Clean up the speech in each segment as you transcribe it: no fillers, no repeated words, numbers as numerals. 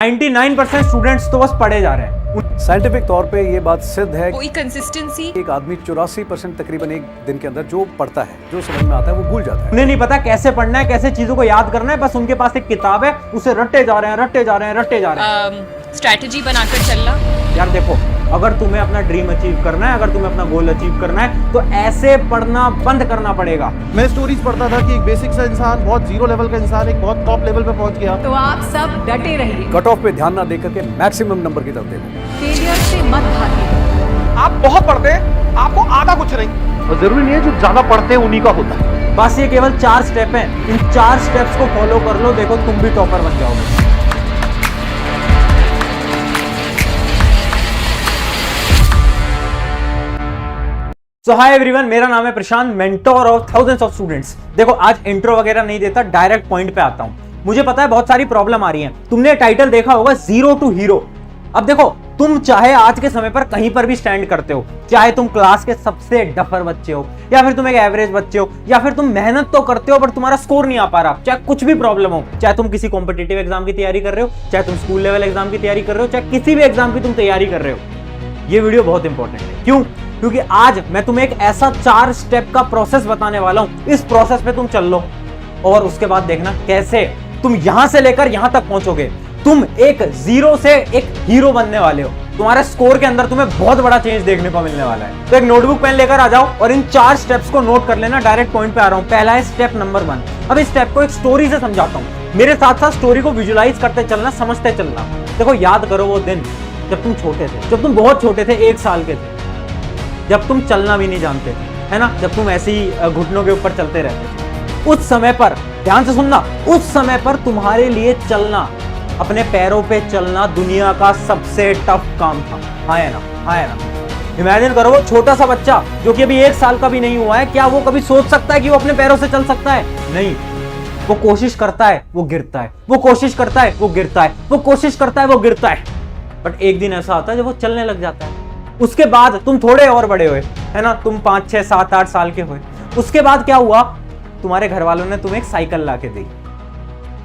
99% students तो बस पढ़े जा रहे हैं। साइंटिफिक तौर पे ये बात सिद्ध है कोई कंसिस्टेंसी। एक आदमी 84% तकरीबन एक दिन के अंदर जो पढ़ता है, जो समझ में आता है, वो भूल जाता है। उन्हें नहीं पता कैसे पढ़ना है, कैसे चीजों को याद करना है, बस उनके पास एक किताब है, उसे रट्टे जा रहे हैं, रट्टे जा रहे हैं, रट्टे जा रहे हैं। स्ट्रैटेजी बनाकर चलना। यार देखो, अगर तुम्हें अपना ड्रीम अचीव करना है, अगर तुम्हें अपना गोल अचीव करना है, तो ऐसे पढ़ना बंद करना पड़ेगा। मैं स्टोरीज पढ़ता था कि एक बेसिक सा इंसान, बहुत जीरो लेवल का इंसान एक बहुत टॉप लेवल पे पहुंच गया। तो आप सब डटे रहिए, कट ऑफ पे ध्यान ना देकर के मैक्सिमम नंबर की तरफ देखो। फेलियर से मत भागिए। आप बहुत पढ़ते हैं, आपको आता कुछ नहीं। और जरूरी नहीं है जो ज्यादा पढ़ते हैं उन्हीं का होता है। बस ये केवल 4 स्टेप हैं, इन 4 स्टेप्स को फॉलो कर लो, देखो तुम भी टॉपर बन जाओगे। सो हाय एवरीवन, मेरा नाम है Prashant, mentor of thousands of students. देखो, आज इंट्रो वगैरह नहीं देता, डायरेक्ट पॉइंट पे आता हूं। मुझे पता है बहुत सारी प्रॉब्लम आ रही है। तुमने टाइटल देखा होगा, जीरो टू हीरो। अब देखो, तुम चाहे आज के समय पर कहीं पर भी स्टैंड करते हो, चाहे तुम क्लास के सबसे डफर बच्चे हो, या फिर तुम एक एवरेज बच्चे हो, या फिर तुम मेहनत तो करते हो बट तुम्हारा स्कोर नहीं आ पा रहा, चाहे कुछ भी प्रॉब्लम हो, चाहे तुम किसी कॉम्पिटिटिव एग्जाम की तैयारी कर रहे हो, चाहे तुम स्कूल लेवल एग्जाम की तैयारी कर रहे हो, चाहे किसी भी एग्जाम की तुम तैयारी कर रहे हो, ये वीडियो बहुत इंपॉर्टेंट है। क्यों? क्योंकि आज मैं तुम्हें एक ऐसा 4 स्टेप का प्रोसेस बताने वाला हूं। इस प्रोसेस पे तुम चल लो और उसके बाद देखना कैसे तुम यहां से लेकर यहां तक पहुंचोगे। तुम एक जीरो से एक हीरो बनने वाले हो। तुम्हारे स्कोर के अंदर तुम्हें बहुत बड़ा चेंज देखने को मिलने वाला है। तो एक नोटबुक पेन लेकर आ जाओ और इन 4 स्टेप्स को नोट कर लेना। डायरेक्ट पॉइंट पे आ रहा हूं। पहला है स्टेप नंबर 1। अब इस स्टेप को एक स्टोरी से समझाता हूं। मेरे साथ साथ स्टोरी को विजुलाइज करते चलना, समझते चलना। देखो, याद करो वो दिन जब तुम छोटे थे, जब तुम बहुत छोटे थे, 1 साल के थे, जब तुम चलना भी नहीं जानते थे, है ना, जब तुम ऐसे ही घुटनों के ऊपर चलते रहते थे। उस समय पर, ध्यान से सुनना, उस समय पर तुम्हारे लिए चलना, अपने पैरों पे चलना दुनिया का सबसे टफ काम था। हाँ है ना, हाँ है ना। इमेजिन करो, वो छोटा सा बच्चा जो कि अभी 1 साल का भी नहीं हुआ है, क्या वो कभी सोच सकता है कि वो अपने पैरों से चल सकता है? नहीं। वो कोशिश करता है, वो गिरता है, वो कोशिश करता है, वो गिरता है, वो कोशिश करता है, वो गिरता है। बट एक दिन ऐसा आता है जब वो चलने लग जाता है। उसके बाद तुम थोड़े और बड़े हुए, है ना, तुम 5, 6, 7, 8 साल के हुए। उसके बाद क्या हुआ? तुम्हारे घर वालों ने तुम्हें एक साइकिल ला के दी।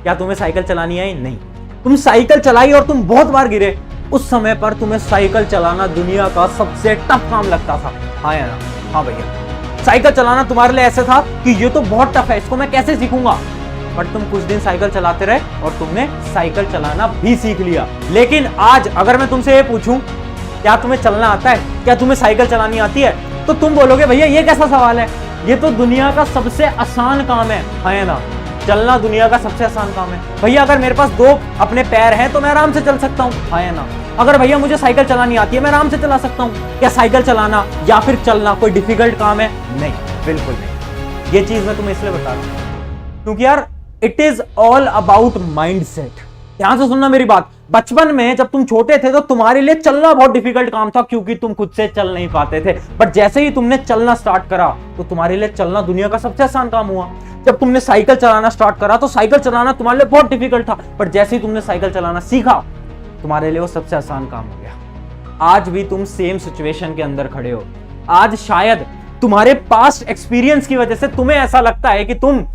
क्या तुम्हें साइकिल चलानी आई? नहीं। तुम साइकिल चलाई और तुम बहुत बार गिरे। उस समय पर तुम्हें साइकिल चलाना दुनिया का सबसे टफ काम लगता था। हाँ या ना? हाँ भैया, साइकिल चलाना तुम्हारे लिए ऐसे था कि ये तो बहुत टफ है, इसको मैं कैसे सीखूंगा। बट तुम कुछ दिन साइकिल चलाते रहे और तुमने साइकिल चलाना भी सीख लिया। लेकिन आज अगर मैं तुमसे ये पूछूं, क्या तुम्हें चलना आता है, क्या तुम्हें साइकिल चलानी आती है, तो तुम बोलोगे भैया ये कैसा सवाल है, ये तो दुनिया का सबसे आसान काम है ना। चलना दुनिया का सबसे आसान काम है भैया। अगर मेरे पास 2 अपने पैर हैं तो मैं आराम से चल सकता हूँ, है ना। अगर भैया मुझे साइकिल चलानी आती है, मैं आराम से चला सकता हूँ। क्या साइकिल चलाना या फिर चलना कोई डिफिकल्ट काम है? नहीं, बिल्कुल नहीं। ये चीज मैं तुम्हें इसलिए बता रहा हूँ क्योंकि यार, it is all about mindset. ध्यान से सुनना मेरी बात। बचपन में जब तुम छोटे थे तो तुम्हारे लिए चलना बहुत डिफिकल्ट काम था क्योंकि तुम खुद से चल नहीं पाते थे। बट जैसे ही तुमने चलना स्टार्ट करा तो तुम्हारे लिए चलना दुनिया का सबसे आसान काम हुआ। जब तुमने साइकिल चलाना स्टार्ट करा तो साइकिल चलाना तुम्हारे लिए बहुत डिफिकल्ट था, बट जैसे ही तुमने साइकिल चलाना सीखा तुम्हारे लिए वो सबसे आसान काम हो गया। आज भी तुम सेम सिचुएशन के अंदर खड़े हो। आज शायद तुम्हारे पास्ट एक्सपीरियंस की वजह से तुम्हें ऐसा लगता है कि तुम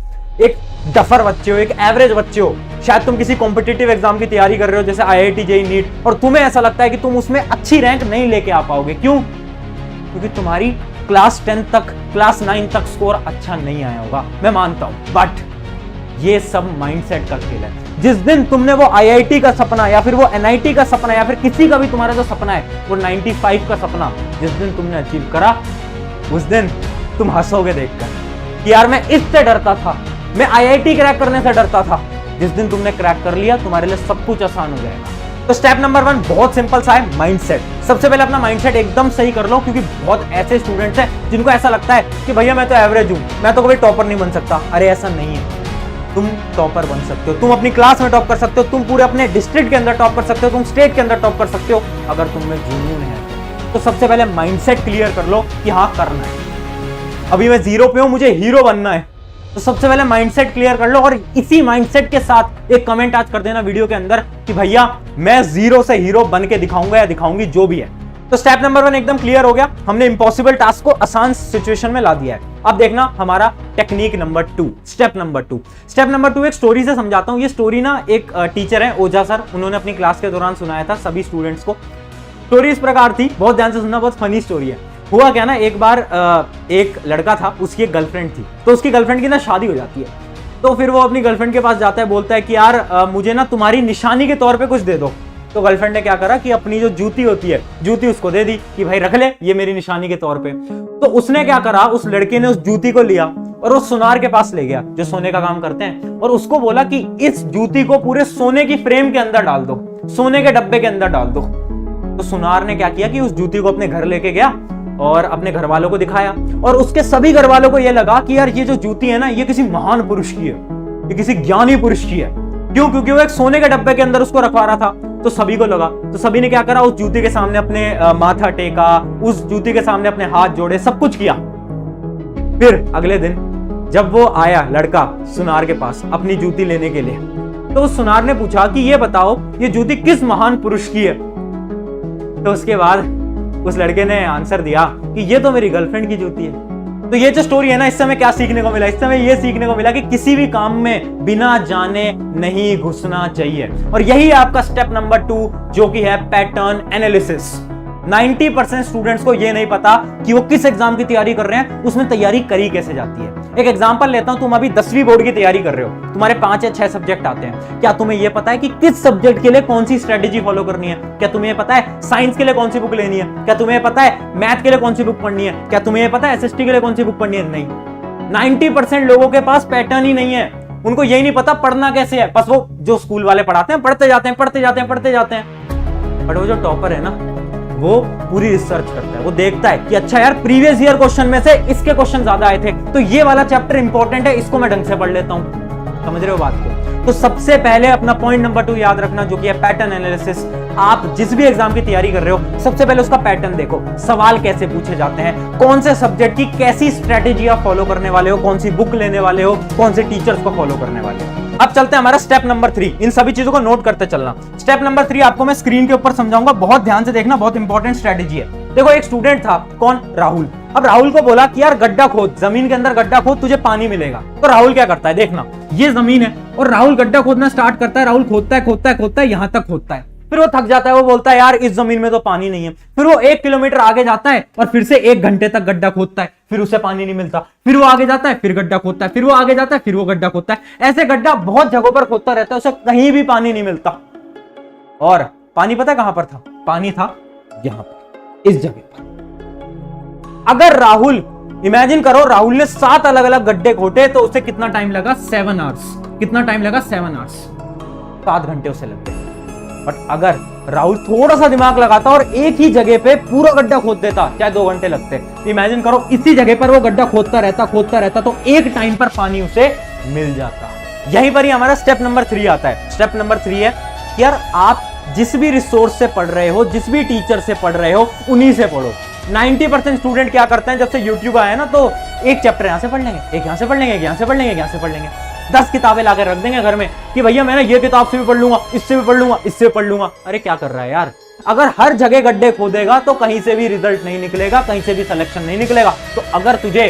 एक डफर बच्चे हो, एक एवरेज बच्चे हो। शायद तुम किसी कॉम्पिटिटिव एग्जाम की तैयारी कर रहे हो, जैसे IIT, JEE, नीट, और तुम्हें ऐसा लगता है कि तुम उसमें अच्छी रैंक नहीं लेके आ पाओगे। क्यों? क्योंकि तुम्हारी क्लास 10 तक, क्लास 9 तक स्कोर अच्छा नहीं आया होगा, मैं मानता हूं। बट ये सब माइंडसेट का खेल है। जिस दिन तुमने वो IIT का सपना या फिर वो NIT का सपना या फिर किसी का भी तुम्हारा जो सपना है, वो 95 का सपना, जिस दिन तुमने अचीव करा, उस दिन तुम हंसोगे देखकर कि यार मैं इससे डरता था, मैं IIT क्रैक करने से डरता था। जिस दिन तुमने क्रैक कर लिया, तुम्हारे लिए सब कुछ आसान हो जाएगा। तो स्टेप नंबर 1 बहुत सिंपल सा है, माइंडसेट। सबसे पहले अपना माइंडसेट एकदम सही कर लो, क्योंकि बहुत ऐसे स्टूडेंट्स हैं जिनको ऐसा लगता है कि भैया मैं तो एवरेज हूं, मैं तो कभी टॉपर नहीं बन सकता। अरे ऐसा नहीं है, तुम टॉपर बन सकते हो। तुम अपनी क्लास में टॉप कर सकते हो, तुम पूरे अपने डिस्ट्रिक्ट के अंदर टॉप कर सकते हो, तुम स्टेट के अंदर टॉप कर सकते हो, अगर तुम में जुनून है। तो सबसे पहले माइंडसेट क्लियर कर लो कि हाँ करना है। अभी मैं 0 पे हूं, मुझे हीरो बनना है, तो सबसे पहले माइंडसेट क्लियर कर लो। और इसी माइंडसेट के साथ एक कमेंट आज कर देना वीडियो के अंदर कि भैया मैं 0 से हीरो बन के दिखाऊंगा या दिखाऊंगी, जो भी है। तो स्टेप नंबर 1 एकदम क्लियर हो गया, हमने इंपॉसिबल टास्क को आसान सिचुएशन में ला दिया है। अब देखना हमारा technique number 2, step number 2। Step number 2 एक स्टोरी से समझाता हूं। ये स्टोरी ना एक टीचर है ओझा सर, उन्होंने अपनी क्लास के दौरान सुनाया था सभी स्टूडेंट्स को। स्टोरी इस प्रकार थी, बहुत ध्यान से सुनना, बहुत फनी स्टोरी है। हुआ क्या ना, एक बार एक लड़का था, उसकी एक गर्लफ्रेंड थी, तो उसकी गर्लफ्रेंड की ना शादी हो जाती है। तो फिर वो अपनी गर्लफ्रेंड के पास जाता है, बोलता है कि यार मुझे ना तुम्हारी निशानी के तौर पे कुछ दे दो। तो गर्लफ्रेंड ने क्या करा कि अपनी जो जूती होती है, जूती उसको दे दी कि भाई रख ले, ये मेरी निशानी के तौर पे। तो उसने क्या करा, उस लड़के ने उस जूती को लिया और उस सुनार के पास ले गया जो सोने का काम करते हैं, और उसको बोला कि इस जूती को पूरे सोने की फ्रेम के अंदर डाल दो, सोने के डब्बे के अंदर डाल दो। तो सुनार ने क्या किया कि उस जूती को अपने घर लेके गया और अपने घर वालों को दिखाया, और उसके सभी घर वालों को यह लगा कि यार ये जो जूती है ना, ये किसी महान पुरुष की है, ये किसी ज्ञानी पुरुष की है। क्यों? क्योंकि वो एक सोने के डब्बे के अंदर उसको रखवा रहा था। तो सभी को लगा, तो सभी ने क्या करा, उस जूती के सामने अपने माथा टेका, उस जूती के सामने अपने हाथ जोड़े, सब कुछ किया। फिर अगले दिन जब वो आया लड़का सुनार के पास अपनी जूती लेने के लिए, तो उस सुनार ने पूछा कि ये बताओ ये जूती किस महान पुरुष की है। तो उसके बाद उस लड़के ने आंसर दिया कि ये तो मेरी गर्लफ्रेंड की जूती है। तो ये जो स्टोरी है ना, इससे हमें क्या सीखने को मिला? इससे हमें ये सीखने को मिला कि किसी भी काम में बिना जाने नहीं घुसना चाहिए। और यही है आपका स्टेप नंबर 2, जो कि है पैटर्न एनालिसिस। 90% स्टूडेंट्स को ये नहीं पता कि वो किस एग्जाम की तैयारी कर रहे हैं, उसमें तैयारी करी कैसे जाती है। एक एग्जांपल लेता हूं, तुम अभी 10वीं बोर्ड की तैयारी कर रहे हो, तुम्हारे 5 या 6 सब्जेक्ट आते हैं। क्या तुम्हें यह पता है कि किस सब्जेक्ट के लिए कौन सी स्ट्रेटेजी फॉलो करनी है? क्या तुम्हें पता है साइंस के लिए कौन सी बुक लेनी है? क्या तुम्हें पता है मैथ के लिए कौन सी बुक पढ़नी है? क्या तुम्हें पता है एसएसटी के लिए कौन सी बुक पढ़नी है? नहीं। 90% लोगों के पास पैटर्न ही नहीं है, उनको यही नहीं पता पढ़ना कैसे है। बस वो जो स्कूल वाले पढ़ाते हैं पढ़ते जाते हैं, पढ़ते जाते हैं, पढ़ते जाते हैं। बट वो जो टॉपर है ना, वो पूरी रिसर्च करता है, वो देखता है कि अच्छा यार प्रीवियस ईयर क्वेश्चन में से इसके क्वेश्चन ज्यादा आए थे, तो ये वाला चैप्टर इंपॉर्टेंट है, इसको मैं ढंग से पढ़ लेता हूं। समझ रहे हो बात को? तो सबसे पहले अपना पॉइंट नंबर 2 याद रखना, जो कि है पैटर्न एनालिसिस। आप जिस भी एग्जाम की तैयारी कर रहे हो, सबसे पहले उसका पैटर्न देखो, सवाल कैसे पूछे जाते हैं, कौन से सब्जेक्ट की कैसी स्ट्रेटेजी आप फॉलो करने वाले हो, कौन सी बुक लेने वाले हो, कौन से टीचर्स को फॉलो करने वाले हो। अब चलते हैं हमारा स्टेप नंबर 3, इन सभी चीजों को नोट करते चलना। स्टेप नंबर 3 आपको मैं स्क्रीन के ऊपर समझाऊंगा, बहुत ध्यान से देखना, बहुत इंपॉर्टेंट स्ट्रेटेजी है। देखो एक स्टूडेंट था, कौन? राहुल। अब राहुल को बोला कि यार गड्ढा खोद, जमीन के अंदर गड्ढा खोद, तुझे पानी मिलेगा। तो राहुल क्या करता है, देखना ये जमीन है और राहुल गड्ढा खोदना स्टार्ट करता है। राहुल खोदता है, खोदता है, खोदता है, यहां तक खोदता है, फिर वो थक जाता है, वो बोलता है यार इस जमीन में तो पानी नहीं है। फिर वो 1 किलोमीटर आगे जाता है और फिर से 1 घंटे तक गड्ढा खोदता है, फिर उसे पानी नहीं मिलता। फिर वो आगे जाता है, फिर गड्ढा खोदता है, फिर वो आगे जाता है, फिर वो गड्ढा खोदता है। ऐसे गड्ढा बहुत जगहों पर खोदता रहता है, उसे कहीं भी पानी नहीं मिलता। और पानी पता है कहां पर था? पानी था यहां पर, इस जगह पर। अगर राहुल, इमेजिन करो राहुल ने 7 अलग अलग गड्ढे खोटे, तो उसे कितना टाइम लगा? 7 आवर्स। कितना टाइम लगा? 7 आवर्स, 7 घंटे उसे लगते। बट अगर राहुल थोड़ा सा दिमाग लगाता और एक ही जगह पे पूरा गड्ढा खोद देता, चाहे 2 घंटे लगते। इमेजिन करो इसी जगह पर वो गड्ढा खोदता रहता, तो एक टाइम पर पानी उसे मिल जाता। यहीं पर ही हमारा स्टेप नंबर 3 आता है। स्टेप नंबर 3 है कि यार आप जिस भी रिसोर्स से पढ़ रहे हो, जिस भी टीचर से पढ़ रहे हो, उन्हीं से पढ़ो। 90% स्टूडेंट क्या करते हैं, जब से यूट्यूब आया ना, तो एक चैप्टर यहां से पढ़ लेंगे, एक यहां से पढ़ लेंगे, यहां से पढ़ लेंगे, यहां से पढ़ लेंगे। 10 किताबें लाकर रख देंगे घर में कि भैया मैं ना ये किताब से भी पढ़ लूंगा, इससे भी पढ़ लूंगा, इससे भी पढ़ लूंगा। अरे क्या कर रहा है यार? अगर हर जगह गड्ढे खोदेगा तो कहीं से भी रिजल्ट नहीं निकलेगा, कहीं से भी सिलेक्शन नहीं निकलेगा। तो अगर तुझे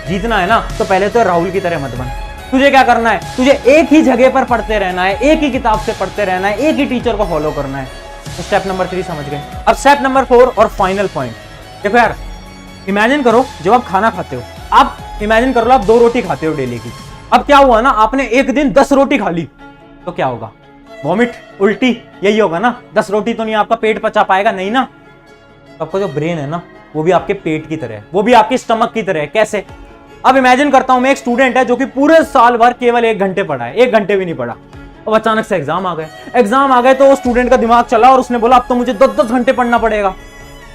जीतना है ना, तो पहले तो राहुल की तरह मत बन। तुझे क्या करना है? तुझे एक ही जगह पर पढ़ते रहना है, एक ही किताब से पढ़ते रहना है, एक ही टीचर को फॉलो करना है। तो स्टेप नंबर 3 समझ गए। अब स्टेप नंबर 4 और फाइनल पॉइंट। देखो यार, इमेजिन करो जब आप खाना खाते हो, आप इमेजिन करो आप 2 रोटी खाते हो डेली की। अब क्या हुआ ना, आपने एक दिन 10 रोटी खा ली, तो क्या होगा? वॉमिट, उल्टी, यही होगा ना। 10 रोटी तो नहीं आपका पेट पचा पाएगा, नहीं ना। आपका जो ब्रेन है ना, वो भी आपके पेट की तरह है, वो भी आपके स्टमक की तरह है। कैसे? अब इमेजिन करता हूं मैं एक स्टूडेंट है जो कि पूरे साल भर केवल 1 घंटे पढ़ा है, 1 घंटे भी नहीं पढ़ा। अब अचानक से एग्जाम आ गए, तो स्टूडेंट का दिमाग चला और उसने बोला अब तो मुझे 10-10 घंटे पढ़ना पड़ेगा।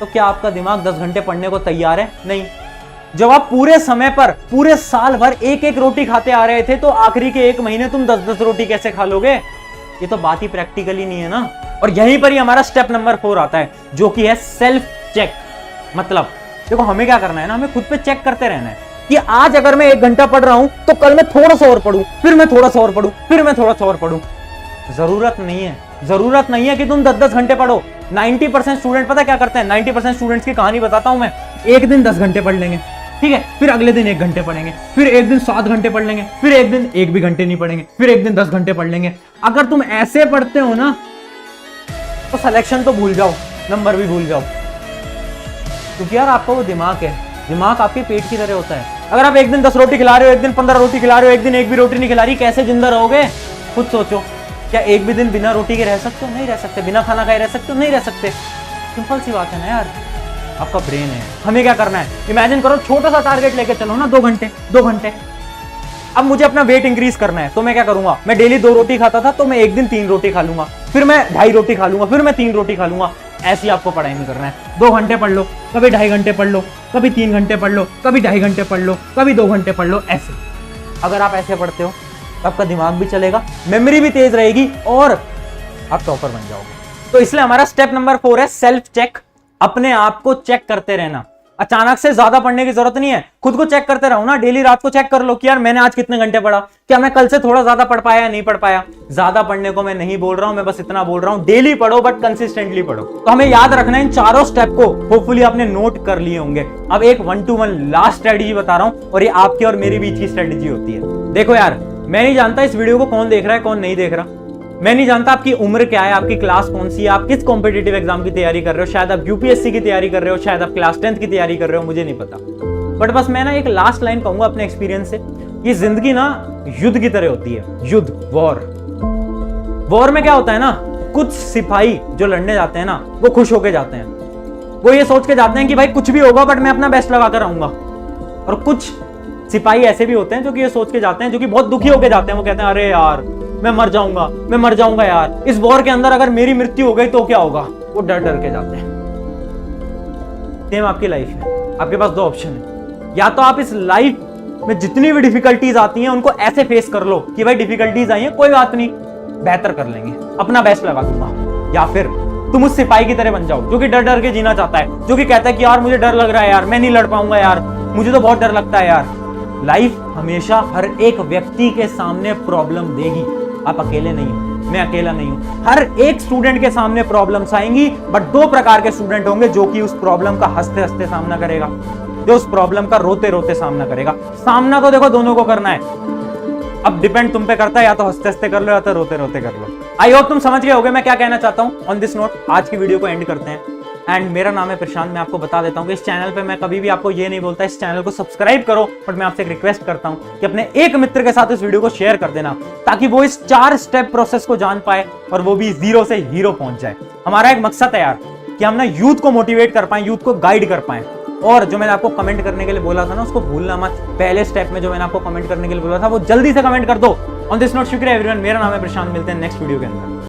तो क्या आपका दिमाग 10 घंटे पढ़ने को तैयार है? नहीं। जब आप पूरे समय पर, पूरे साल भर 1-1 रोटी खाते आ रहे थे, तो आखिरी के 1 महीने तुम 10-10 रोटी कैसे खा लोगे? ये तो बात ही प्रैक्टिकली नहीं है ना। और यहीं पर ही हमारा स्टेप नंबर 4 आता है, जो कि है सेल्फ चेक। मतलब देखो हमें क्या करना है ना, हमें खुद पे चेक करते रहना है कि आज अगर मैं 1 घंटा पढ़ रहा हूं, तो कल मैं थोड़ा सा और पढ़ूं, फिर मैं थोड़ा सा और पढ़ूं, फिर मैं थोड़ा सा और पढ़ूं। जरूरत नहीं है जरूरत नहीं है कि तुम 10-10 घंटे पढ़ो। 90% स्टूडेंट पता क्या करते हैं, 90% स्टूडेंट्स की कहानी बताता हूं मैं। एक दिन 10 घंटे पढ़ लेंगे, ठीक है, फिर अगले दिन 1 घंटे पढ़ेंगे, फिर एक दिन 7 घंटे पढ़ लेंगे, फिर एक दिन 1 भी घंटे नहीं पढ़ेंगे, फिर एक दिन 10 घंटे पढ़ लेंगे। अगर तुम ऐसे पढ़ते हो ना तो सिलेक्शन तो भूल जाओ, नंबर भी भूल जाओ, क्योंकि यार आपका वो दिमाग है, दिमाग आपके पेट की तरह होता है। अगर आप एक दिन 10 रोटी खिला रहे हो, एक दिन 15 रोटी खिला रहे हो, एक दिन 1 भी रोटी नहीं खिला रही, कैसे जिंदा रहोगे? खुद सोचो। क्या एक भी दिन बिना रोटी के रह सकते हो? नहीं रह सकते। बिना खाना खाए रह सकते हो? नहीं रह सकते। सिंपल सी बात है ना यार, आपका ब्रेन है। हमें क्या करना है, इमेजिन करो छोटा सा टारगेट लेके चलो ना, 2 घंटे 2 घंटे। अब मुझे अपना वेट इंक्रीज करना है, तो मैं क्या करूंगा, मैं डेली 2 रोटी खाता था, तो मैं एक दिन 3 रोटी खा लूंगा, फिर मैं 2.5 रोटी खा लूंगा, फिर मैं 3 रोटी खा लूंगा। ऐसे ही आपको पढ़ाई नहीं करना है। 2 घंटे पढ़ लो, कभी 2.5 घंटे पढ़ लो, कभी 3 घंटे पढ़ लो, कभी 2.5 घंटे पढ़ लो, कभी 2 घंटे पढ़ लो। ऐसे अगर आप ऐसे पढ़ते हो तो आपका दिमाग भी चलेगा, मेमोरी भी तेज रहेगी और आप टॉपर बन जाओगे। तो इसलिए हमारा स्टेप नंबर 4 है सेल्फ चेक। अपने आप को चेक करते रहना। अचानक से ज्यादा पढ़ने की जरूरत नहीं है, खुद को चेक करते रहो ना। डेली रात को चेक कर लो कि यार मैंने आज कितने घंटे पढ़ा, क्या मैं कल से थोड़ा ज्यादा पढ़ पाया या नहीं पढ़ पाया। ज्यादा पढ़ने को मैं नहीं बोल रहा हूं, मैं बस इतना बोल रहा हूं डेली पढ़ो, बट कंसिस्टेंटली पढ़ो। तो हमें याद रखना है इन चारों स्टेप को, होपफुली आपने नोट कर लिए होंगे। अब एक 1-to-1 लास्ट स्ट्रेटेजी बता रहा हूं, और ये आपकी और मेरी बीच की स्ट्रेटेजी होती है। देखो यार, मैं नहीं जानता इस वीडियो को कौन देख रहा है कौन नहीं देख रहा, मैं नहीं जानता आपकी उम्र क्या है, आपकी क्लास कौन सी है, आप किस कॉम्पिटिटिव एग्जाम की तैयारी कर रहे हो। शायद आप यूपीएससी की तैयारी कर रहे हो, शायद आप क्लास 10th की तैयारी कर रहे हो, मुझे नहीं पता। बट बस मैं ना एक लास्ट लाइन कहूंगा अपने एक्सपीरियंस से, ये जिंदगी ना युद्ध की तरह होती है। युद्ध, वॉर में क्या होता है ना, कुछ सिपाही जो लड़ने जाते हैं ना, वो खुश होके जाते हैं। वो ये सोच के जाते हैं कि भाई कुछ भी होगा बट मैं अपना बेस्ट लगा कर आऊंगा। और कुछ सिपाही ऐसे भी होते हैं जो कि ये सोच के जाते हैं, जो कि बहुत दुखी होके जाते हैं। वो कहते हैं अरे यार मैं मर जाऊंगा यार, इस वॉर के अंदर अगर मेरी मृत्यु हो गई तो क्या होगा। वो डर डर के जाते हैं। सेम आपकी लाइफ है, आपके पास 2 ऑप्शन है। या तो आप इस लाइफ में जितनी भी डिफिकल्टीज आती हैं उनको ऐसे फेस कर लो कि भाई डिफिकल्टीज आई हैं, कोई बात नहीं, बेहतर कर लेंगे, अपना बेस्ट लगा दूंगा। या फिर तुम उस सिपाही की तरह बन जाओ जो कि डर डर के जीना चाहता है, जो कि कहता है कि यार मुझे डर लग रहा है यार, मैं नहीं लड़ पाऊंगा यार, मुझे तो बहुत डर लगता है यार। लाइफ हमेशा हर एक व्यक्ति के सामने प्रॉब्लम देगी, आप अकेले नहीं हो, मैं अकेला नहीं हूं। हर एक स्टूडेंट के सामने प्रॉब्लम्स आएंगी, बट 2 प्रकार के स्टूडेंट होंगे, जो कि उस प्रॉब्लम का हंसते हंसते सामना करेगा, जो उस प्रॉब्लम का रोते रोते सामना करेगा। सामना तो देखो दोनों को करना है, अब डिपेंड तुम पे करता है, या तो हंसते हंसते कर लो या तो रोते रोते कर लो। आई होप तुम समझ गए होगे मैं क्या कहना चाहता हूं। ऑन दिस नोट आज की वीडियो को एंड करते हैं। एंड मेरा नाम है प्रशांत। मैं आपको बता देता हूं कि इस चैनल पे मैं कभी भी आपको ये नहीं बोलता इस चैनल को सब्सक्राइब करो, बट मैं आपसे एक रिक्वेस्ट करता हूं कि अपने एक मित्र के साथ इस वीडियो को शेयर कर देना, ताकि वो इस 4 स्टेप प्रोसेस को जान पाए और वो भी 0 से हीरो पहुंच जाए। हमारा एक मकसद है यार कि हम ना यूथ को मोटिवेट कर पाए, यूथ को गाइड कर पाए। और जो मैंने आपको कमेंट करने के लिए बोला था ना, उसको भूलना मत। पहले स्टेप में जो मैंने आपको कमेंट करने के लिए बोला था वो जल्दी से कमेंट कर दो। ऑन दिस नोट शुक्रिया एवरीवन, मेरा नाम है प्रशांत, मिलते हैं नेक्स्ट वीडियो के अंदर।